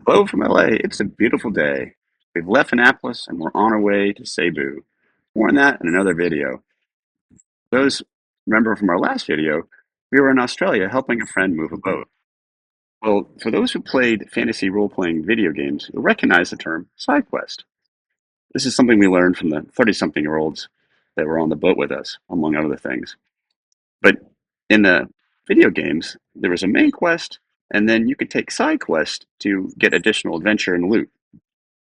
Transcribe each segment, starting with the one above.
Hello from LA. It's a beautiful day. We've left Annapolis and we're on our way to Cebu. More on that in another video. Those remember from our last video, we were in Australia helping a friend move a boat. Well, for those who played fantasy role-playing video games, you'll recognize the term side quest. This is something we learned from the 30-something-year-olds that were on the boat with us, among other things. But in the video games, there was a main quest, and then you could take side quests to get additional adventure and loot.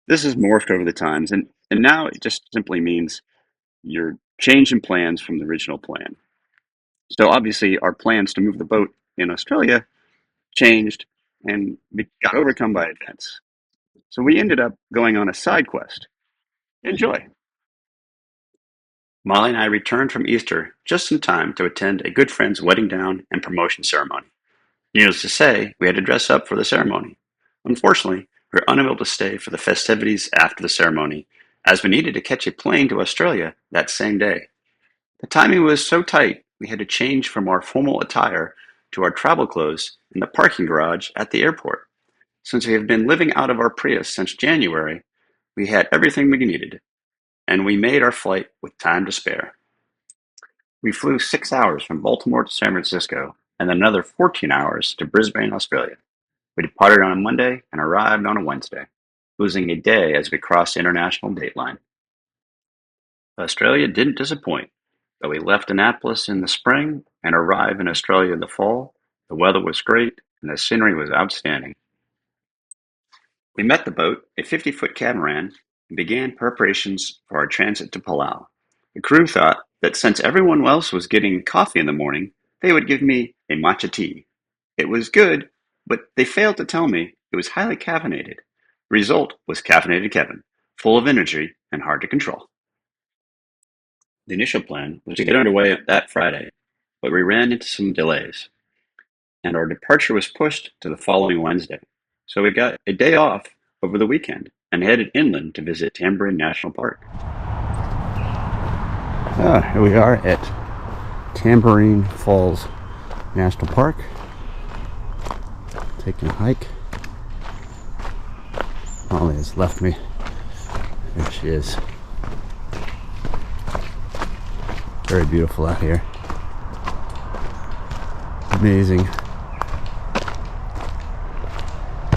This has morphed over the times, and now it just simply means you're changing plans from the original plan. So obviously, our plans to move the boat in Australia changed and got overcome by events. So we ended up going on a side quest. Enjoy. Molly and I returned from Easter just in time to attend a good friend's wedding down and promotion ceremony. Needless to say, we had to dress up for the ceremony. Unfortunately, we were unable to stay for the festivities after the ceremony, as we needed to catch a plane to Australia that same day. The timing was so tight, we had to change from our formal attire to our travel clothes in the parking garage at the airport. Since we have been living out of our Prius since January, we had everything we needed, and we made our flight with time to spare. We flew 6 hours from Baltimore to San Francisco, and then another 14 hours to Brisbane, Australia. We departed on a Monday and arrived on a Wednesday, losing a day as we crossed the international date line. Australia didn't disappoint, though we left Annapolis in the spring and arrived in Australia in the fall. The weather was great and the scenery was outstanding. We met the boat, a 50-foot catamaran, and began preparations for our transit to Palau. The crew thought that since everyone else was getting coffee in the morning, they would give me a matcha tea. It was good, but they failed to tell me it was highly caffeinated. The result was caffeinated Kevin, full of energy and hard to control. The initial plan was to get underway that Friday, but we ran into some delays, and our departure was pushed to the following Wednesday. So we got a day off over the weekend and headed inland to visit Tamborine National Park. Here we are at Tamborine Falls National Park, taking a hike. Molly has left me. There she is. Very beautiful out here. Amazing.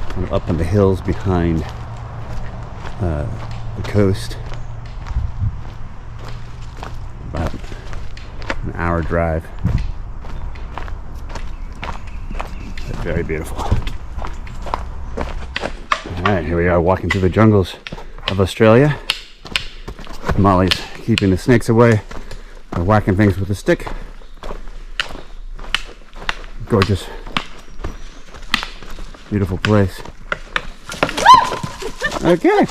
Kind of up on the hills behind the coast. About an hour drive. But very beautiful. Alright, here we are walking through the jungles of Australia. Molly's keeping the snakes away. We're whacking things with a stick. Gorgeous. Beautiful place. Okay.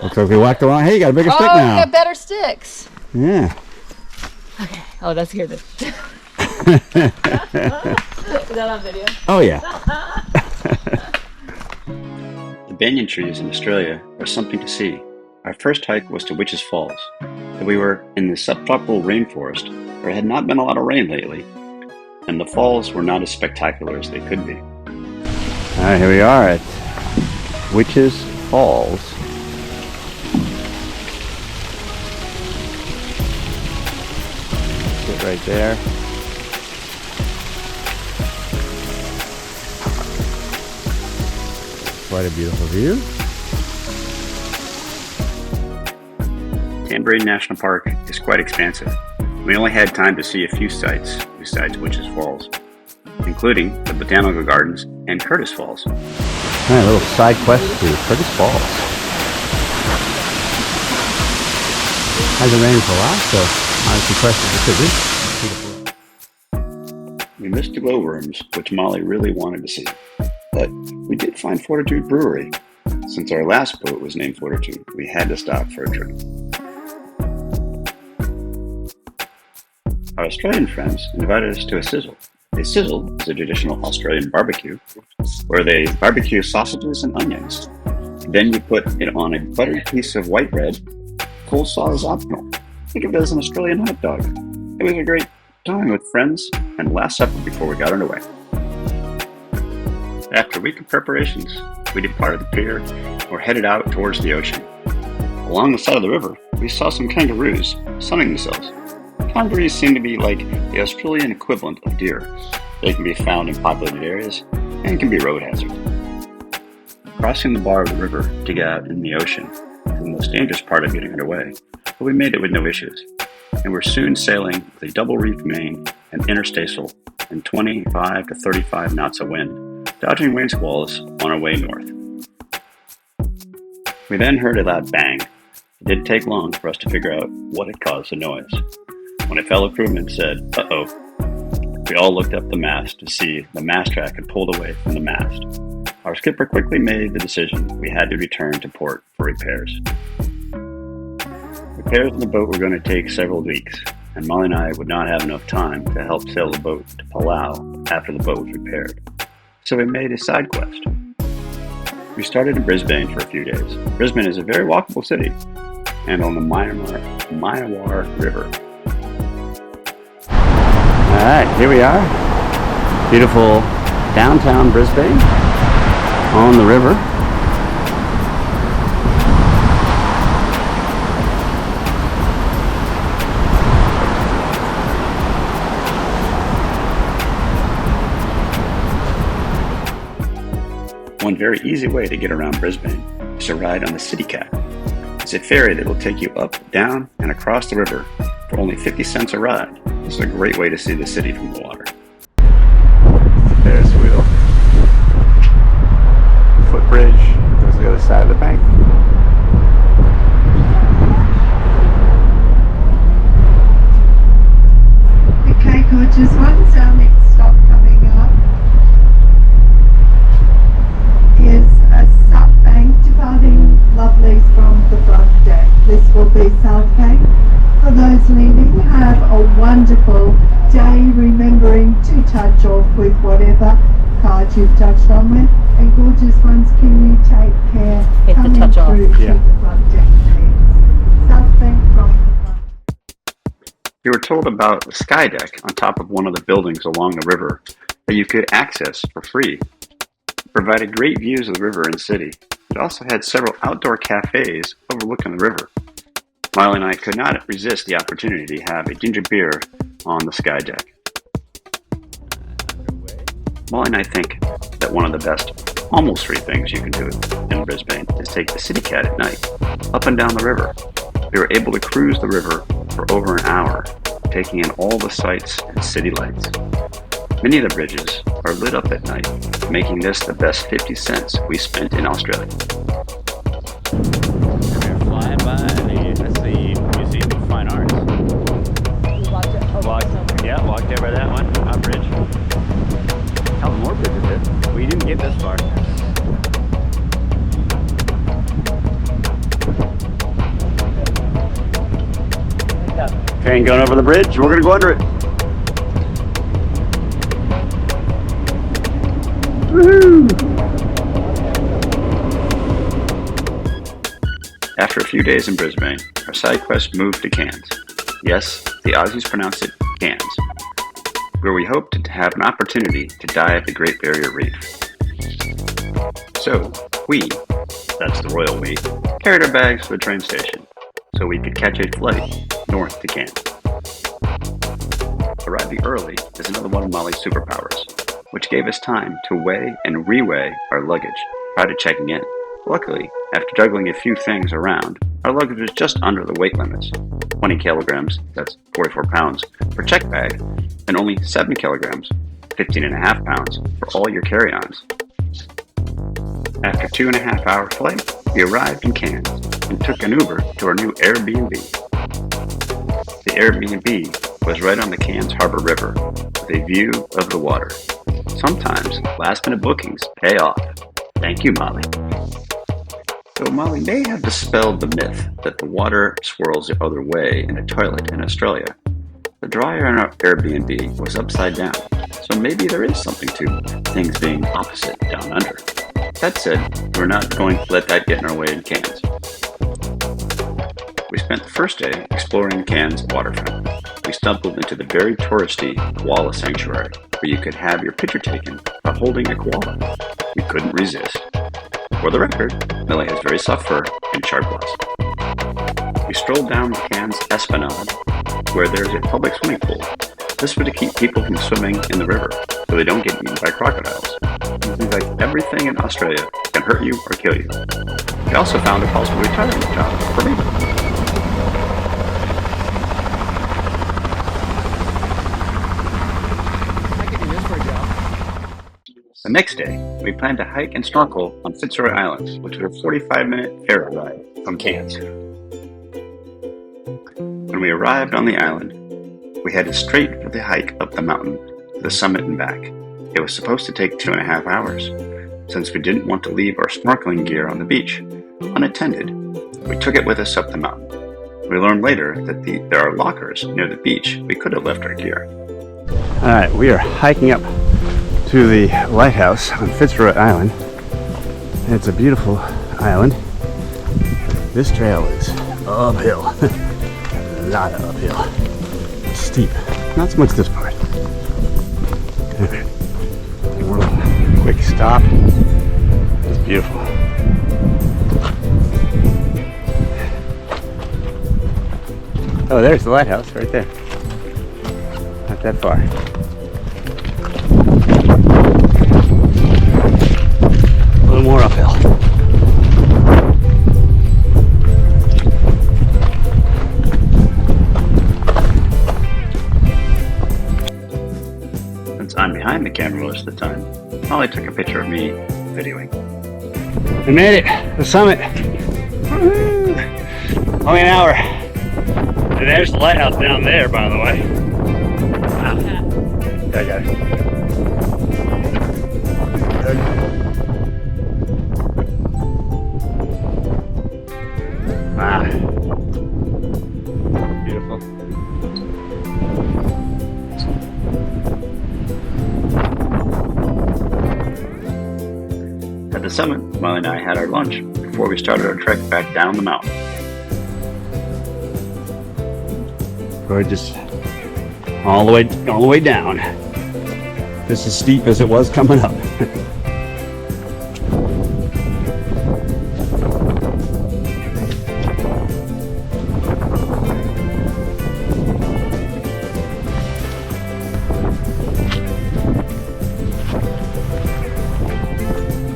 Looks like we whacked the wrong. Hey, you got a bigger stick now. We got better sticks. Yeah. Okay. Oh, that's here. Is that on video? Oh, yeah. The banyan trees in Australia are something to see. Our first hike was to Witches Falls. We were in the subtropical rainforest. There had not been a lot of rain lately, and the falls were not as spectacular as they could be. Alright, here we are at Witches Falls. Sit right there. Quite a beautiful view. Tamborine National Park is quite expansive. We only had time to see a few sites besides Witches Falls, including the Botanical Gardens and Curtis Falls. Alright, a little side quest to Curtis Falls. Hasn't rained for a while, so honestly, quest is we missed the glowworms, which Molly really wanted to see, but we did find Fortitude Brewery. Since our last boat was named Fortitude, we had to stop for a drink. Our Australian friends invited us to a sizzle. A sizzle is a traditional Australian barbecue where they barbecue sausages and onions. Then you put it on a buttered piece of white bread. Coleslaw is optional. Think of it as an Australian hot dog. It was a great time with friends and last supper before we got underway. After a week of preparations, we departed the pier and were headed out towards the ocean. Along the side of the river, we saw some kangaroos sunning themselves. Kangaroos seem to be like the Australian equivalent of deer. They can be found in populated areas and can be a road hazard. Crossing the bar of the river to get out in the ocean is the most dangerous part of getting underway, but we made it with no issues, and were soon sailing with a double reef main and interstational and 25 to 35 knots of wind, dodging rain squalls on our way north. We then heard a loud bang. It didn't take long for us to figure out what had caused the noise. When a fellow crewman said, "Uh-oh," we all looked up the mast to see the mast track had pulled away from the mast. Our skipper quickly made the decision we had to return to port for repairs. Repairs on the boat were going to take several weeks, and Molly and I would not have enough time to help sail the boat to Palau after the boat was repaired. So we made a side quest. We started in Brisbane for a few days. Brisbane is a very walkable city, and on the Maiwar River. Alright, here we are. Beautiful downtown Brisbane on the river. One very easy way to get around Brisbane is to ride on the City Cat. It's a ferry that will take you up, down, and across the river for only 50 cents a ride. This is a great way to see the city from the water. Ferris wheel. Footbridge goes to the other side of the bank. Okay, gorgeous ones. Our next stop coming up is a South Bank departing Lovelace from the front deck. This will be South Bank. For those leaving, have a wonderful day, remembering to touch off with whatever card you've touched on with. And gorgeous ones, can you take care Hit the coming touch off. through to Yeah. the front deck, please. South Bank from the front. We were told about a sky deck on top of one of the buildings along the river that you could access for free. It provided great views of the river and city. It also had several outdoor cafes overlooking the river. Molly and I could not resist the opportunity to have a ginger beer on the sky deck. Molly and I think that one of the best, almost free things you can do in Brisbane is take the City Cat at night, up and down the river. We were able to cruise the river for over an hour, taking in all the sights and city lights. Many of the bridges are lit up at night, making this the best 50 cents we spent in Australia. We're flying by that's the Museum of Fine Arts. Walked over that one, our bridge. Couple more bridges did. We didn't get this far. Train going over the bridge, we're gonna go under it. Woohoo! After a few days in Brisbane, our side quest moved to Cairns. Yes, the Aussies pronounce it Cairns, where we hoped to have an opportunity to dive the Great Barrier Reef. So, that's the royal we, carried our bags to the train station so we could catch a flight north to Cairns. Arriving early is another one of Molly's superpowers, which gave us time to weigh and reweigh our luggage prior to checking in. Luckily, after juggling a few things around, our luggage was just under the weight limits, 20 kilograms, that's 44 pounds, per check bag, and only 7 kilograms, 15.5 pounds, for all your carry-ons. After a 2.5-hour flight, we arrived in Cairns and took an Uber to our new Airbnb. The Airbnb was right on the Cairns Harbour River, with a view of the water. Sometimes last-minute bookings pay off. Thank you, Molly. Though Molly may have dispelled the myth that the water swirls the other way in a toilet in Australia, the dryer in our Airbnb was upside down, so maybe there is something to things being opposite down under. That said, we're not going to let that get in our way in Cairns. We spent the first day exploring Cairns waterfront. We stumbled into the very touristy koala sanctuary, where you could have your picture taken by holding a koala. we couldn't resist. For the record, Millie has very soft fur and sharp claws. We strolled down McCann's Esplanade, where there's a public swimming pool. This was to keep people from swimming in the river, so they don't get eaten by crocodiles. It seems like everything in Australia can hurt you or kill you. We also found a possible retirement job for me. The next day, we planned to hike and snorkel on Fitzroy Island, which was a 45-minute ferry ride from Cairns. When we arrived on the island, we headed straight for the hike up the mountain to the summit and back. It was supposed to take 2.5 hours. Since we didn't want to leave our snorkeling gear on the beach unattended, we took it with us up the mountain. We learned later that there are lockers near the beach we could have left our gear. All right, we are hiking up to the lighthouse on Fitzroy Island. It's a beautiful island. This trail is uphill. A lot of uphill. It's steep. Not so much this part. A little quick stop. It's beautiful. Oh, there's the lighthouse right there. Not that far. A little more uphill. Since I'm behind the camera most of the time, Molly took a picture of me videoing. We made it! The summit! Woo-hoo. Only an hour. And there's the lighthouse down there, by the way. Wow. I got it. Wow. Beautiful. At the summit, Molly and I had our lunch before we started our trek back down the mountain. We're just all the way down. Just as steep as it was coming up.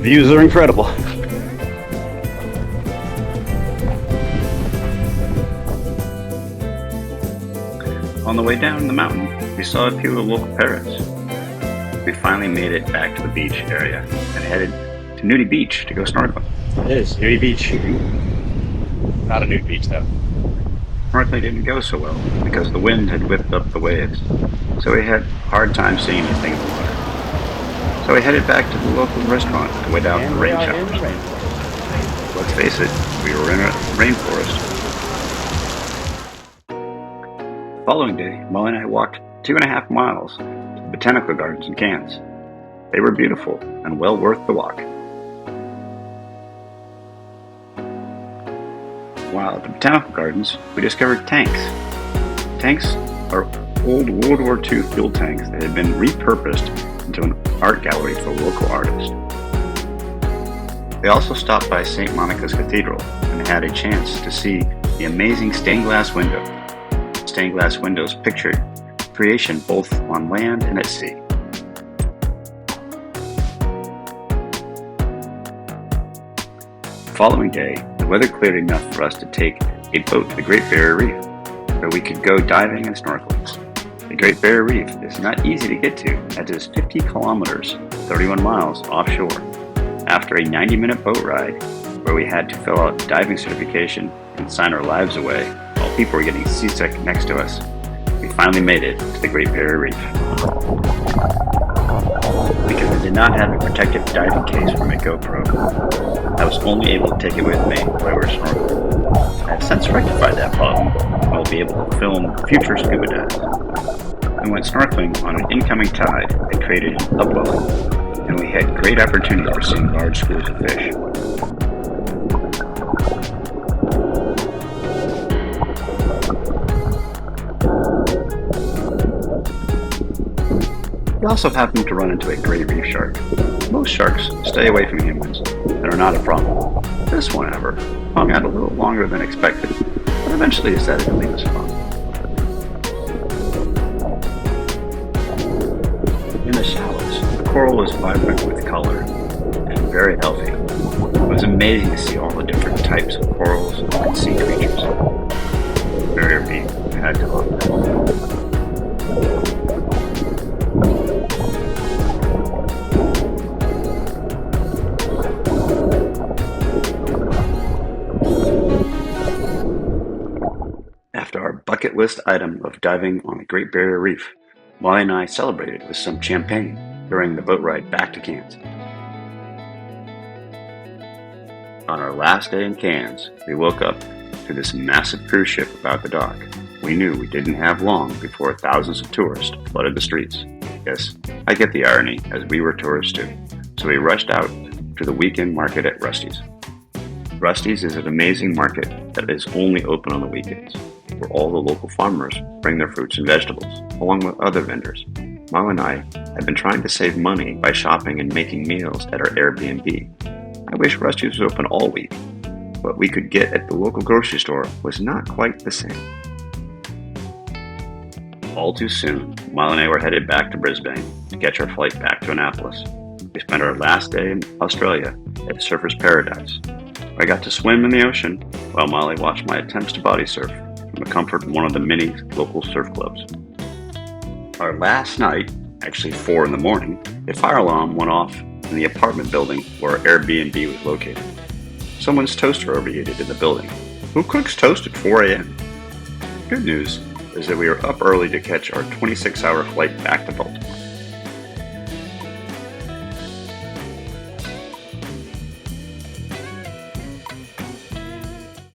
Views are incredible. On the way down the mountain, we saw a few of the local parrots. We finally made it back to the beach area and headed to Nudie Beach to go snorkeling. It is Nudie Beach. Not a nude beach though. Snorkeling didn't go so well because the wind had whipped up the waves, so we had a hard time seeing anything in the water. So we headed back to the local restaurant to wait out the rain showers. Let's face it, we were in a rainforest. The following day, Molly and I walked 2.5 miles to the Botanical Gardens in Cairns. They were beautiful and well worth the walk. While at the Botanical Gardens, we discovered tanks. Tanks are old World War II fuel tanks that had been repurposed into an art gallery for local artists. They also stopped by St. Monica's Cathedral and had a chance to see the amazing stained glass window. Stained glass windows pictured creation both on land and at sea. The following day, the weather cleared enough for us to take a boat to the Great Barrier Reef, where we could go diving and snorkeling. The Great Barrier Reef is not easy to get to, as it is 50 kilometers, 31 miles offshore. After a 90-minute boat ride, where we had to fill out diving certification and sign our lives away, while people were getting seasick next to us, we finally made it to the Great Barrier Reef. Because I did not have a protective diving case for my GoPro, I was only able to take it with me while we were snorkeling. I have since rectified that problem and will be able to film future scuba dives. We went snorkeling on an incoming tide that created an upwelling, and we had great opportunity for seeing large schools of fish. We also happened to run into a great reef shark. Most sharks stay away from humans and are not a problem. This one, however, hung out a little longer than expected, but eventually aesthetically was fun. In the shallows, the coral was vibrant with color and very healthy. It was amazing to see all the different types of corals and sea creatures Barrier Reef had to offer. After our bucket list item of diving on the Great Barrier Reef, Molly and I celebrated with some champagne during the boat ride back to Cairns. On our last day in Cairns, we woke up to this massive cruise ship about the dock. We knew we didn't have long before thousands of tourists flooded the streets. Yes, I get the irony, as we were tourists too. So we rushed out to the weekend market at Rusty's. Rusty's is an amazing market that is only open on the weekends, where all the local farmers bring their fruits and vegetables, along with other vendors. Molly and I have been trying to save money by shopping and making meals at our Airbnb. I wish Rusty's was open all week. What we could get at the local grocery store was not quite the same. All too soon, Molly and I were headed back to Brisbane to catch our flight back to Annapolis. We spent our last day in Australia at Surfer's Paradise. I got to swim in the ocean while Molly watched my attempts to body surf from the comfort of one of the many local surf clubs. Our last night, actually 4 in the morning, a fire alarm went off in the apartment building where our Airbnb was located. Someone's toaster overheated in the building. Who cooks toast at 4 a.m.? Good news is that we were up early to catch our 26-hour flight back to Baltimore.